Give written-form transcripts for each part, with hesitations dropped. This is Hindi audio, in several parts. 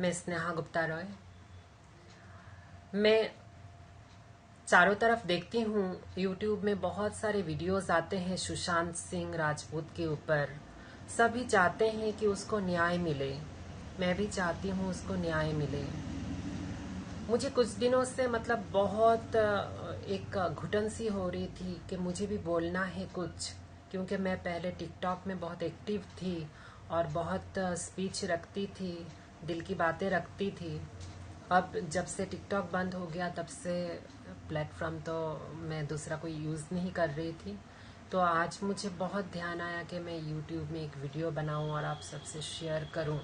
मैं स्नेहा गुप्ता रॉय। मैं चारों तरफ देखती हूँ, यूट्यूब में बहुत सारे वीडियोस आते हैं सुशांत सिंह राजपूत के ऊपर। सभी चाहते हैं कि उसको न्याय मिले। मैं भी चाहती हूँ उसको न्याय मिले। मुझे कुछ दिनों से मतलब बहुत एक घुटन सी हो रही थी कि मुझे भी बोलना है कुछ, क्योंकि मैं पहले टिकटॉक में बहुत एक्टिव थी और बहुत स्पीच रखती थी, दिल की बातें रखती थी। अब जब से टिकटॉक बंद हो गया तब से प्लेटफॉर्म तो मैं दूसरा कोई यूज़ नहीं कर रही थी। तो आज मुझे बहुत ध्यान आया कि मैं यूट्यूब में एक वीडियो बनाऊं और आप सबसे शेयर करूं।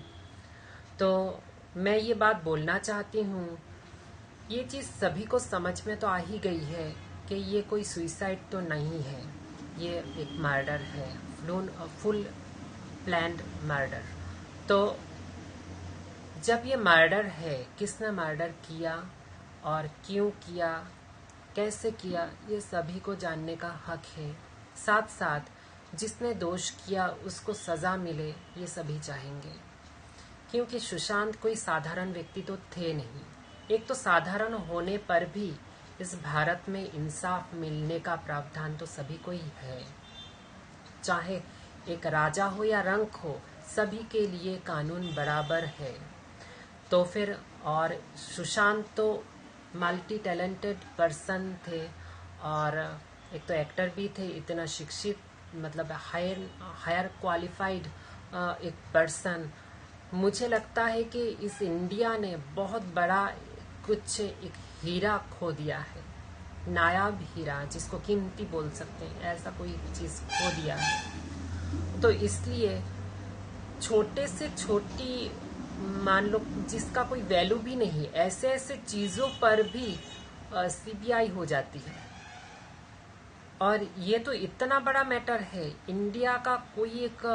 तो मैं ये बात बोलना चाहती हूँ, ये चीज़ सभी को समझ में तो आ ही गई है कि ये कोई सुइसाइड तो नहीं है, ये एक मर्डर है, फुल प्लान्ड मर्डर। तो जब ये मर्डर है, किसने मर्डर किया और क्यों किया, कैसे किया, ये सभी को जानने का हक है। साथ साथ जिसने दोष किया उसको सज़ा मिले, ये सभी चाहेंगे। क्योंकि सुशांत कोई साधारण व्यक्ति तो थे नहीं। एक तो साधारण होने पर भी इस भारत में इंसाफ मिलने का प्रावधान तो सभी को ही है। चाहे एक राजा हो या रंक हो, सभी के लिए कानून बराबर है। तो फिर और सुशांत तो मल्टी टैलेंटेड पर्सन थे और एक तो एक्टर भी थे, इतना शिक्षित, मतलब हायर क्वालिफाइड एक पर्सन। मुझे लगता है कि इस इंडिया ने बहुत बड़ा कुछ एक हीरा खो दिया है, नायाब हीरा, जिसको कीमती बोल सकते हैं, ऐसा कोई चीज़ खो दिया है। तो इसलिए छोटे से छोटी, मान लो जिसका कोई वैल्यू भी नहीं, ऐसे ऐसे चीज़ों पर भी सीबीआई हो जाती है। और ये तो इतना बड़ा मैटर है, इंडिया का कोई एक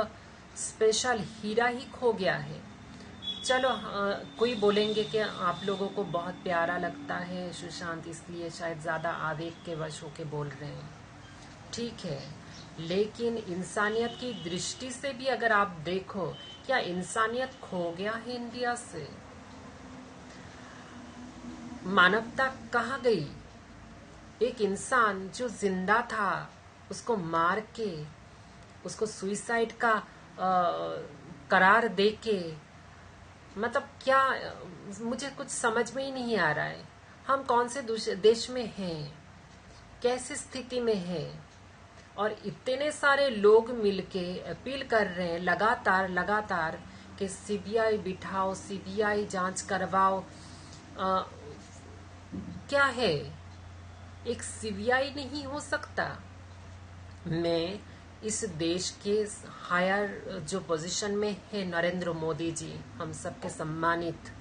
स्पेशल हीरा ही खो गया है। चलो कोई बोलेंगे कि आप लोगों को बहुत प्यारा लगता है सुशांत, इसलिए शायद ज़्यादा आवेग के वश होके बोल रहे हैं। ठीक है, लेकिन इंसानियत की दृष्टि से भी अगर आप देखो, क्या इंसानियत खो गया है इंडिया से? मानवता कहाँ गई? एक इंसान जो जिंदा था, उसको मार के, उसको सुइसाइड का करार दे के, मतलब क्या, मुझे कुछ समझ में ही नहीं आ रहा है। हम कौन से देश में हैं, कैसी स्थिति में हैं, और इतने सारे लोग मिलके अपील कर रहे हैं लगातार कि सीबीआई बिठाओ, सीबीआई जांच करवाओ। क्या है, एक सीबीआई नहीं हो सकता? मैं इस देश के हायर जो पोजीशन में है नरेंद्र मोदी जी, हम सबके सम्मानित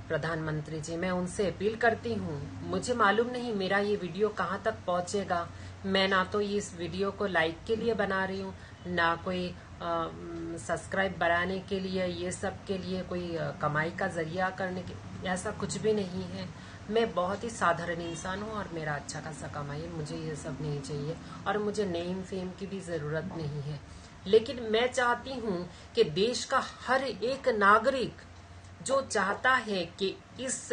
प्रधानमंत्री जी, मैं उनसे अपील करती हूँ। मुझे मालूम नहीं मेरा ये वीडियो कहाँ तक पहुँचेगा। मैं ना तो ये इस वीडियो को लाइक के लिए बना रही हूँ, ना कोई सब्सक्राइब बढ़ाने के लिए, ये सब के लिए कोई कमाई का जरिया करने के, ऐसा कुछ भी नहीं है। मैं बहुत ही साधारण इंसान हूँ और मेरा अच्छा खासा कमाई है, मुझे ये सब नहीं चाहिए और मुझे नेम फेम की भी ज़रूरत नहीं है। लेकिन मैं चाहती हूँ कि देश का हर एक नागरिक जो चाहता है कि इस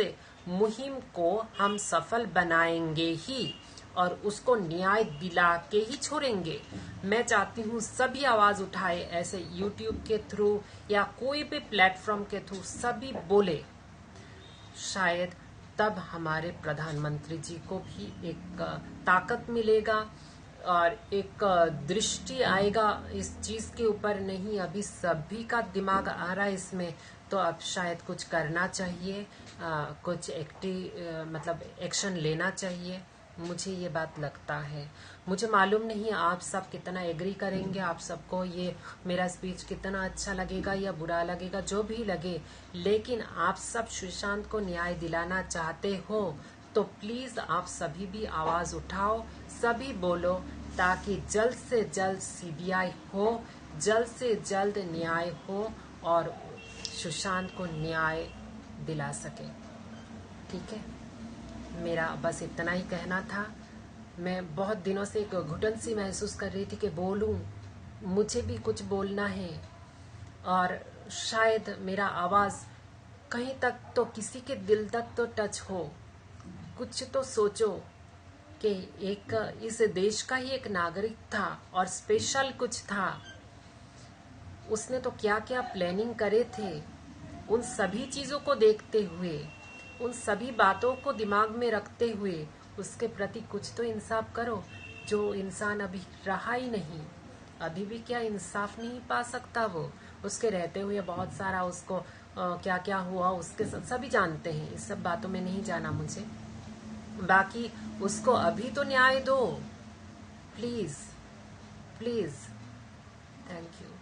मुहिम को हम सफल बनाएंगे ही और उसको न्याय दिला के ही छोड़ेंगे, मैं चाहती हूँ सभी आवाज उठाए, ऐसे यूट्यूब के थ्रू या कोई भी प्लेटफॉर्म के थ्रू सभी बोले। शायद तब हमारे प्रधानमंत्री जी को भी एक ताकत मिलेगा और एक दृष्टि आएगा इस चीज के ऊपर। नहीं, अभी सभी का दिमाग आ रहा है इसमें, तो अब शायद कुछ करना चाहिए, कुछ मतलब एक्शन लेना चाहिए। मुझे ये बात लगता है। मुझे मालूम नहीं आप सब कितना एग्री करेंगे, आप सबको ये मेरा स्पीच कितना अच्छा लगेगा या बुरा लगेगा, जो भी लगे, लेकिन आप सब सुशांत को न्याय दिलाना चाहते हो तो प्लीज आप सभी भी आवाज उठाओ, सभी बोलो, ताकि जल्द से जल्द सीबीआई हो, जल्द से जल्द न्याय हो और सुशांत को न्याय दिला सके। ठीक है, मेरा बस इतना ही कहना था। मैं बहुत दिनों से एक घुटन सी महसूस कर रही थी कि बोलूं, मुझे भी कुछ बोलना है और शायद मेरा आवाज कहीं तक तो किसी के दिल तक तो टच हो। कुछ तो सोचो कि एक इस देश का ही एक नागरिक था और स्पेशल कुछ था। उसने तो क्या क्या प्लानिंग करे थे। उन सभी चीजों को देखते हुए, उन सभी बातों को दिमाग में रखते हुए उसके प्रति कुछ तो इंसाफ करो। जो इंसान अभी रहा ही नहीं, अभी भी क्या इंसाफ नहीं पा सकता वो? उसके रहते हुए बहुत सारा उसको क्या क्या हुआ उसके सभी जानते हैं। इस सब बातों में नहीं जाना मुझे। बाकी उसको अभी तो न्याय दो प्लीज, प्लीज। Thank you.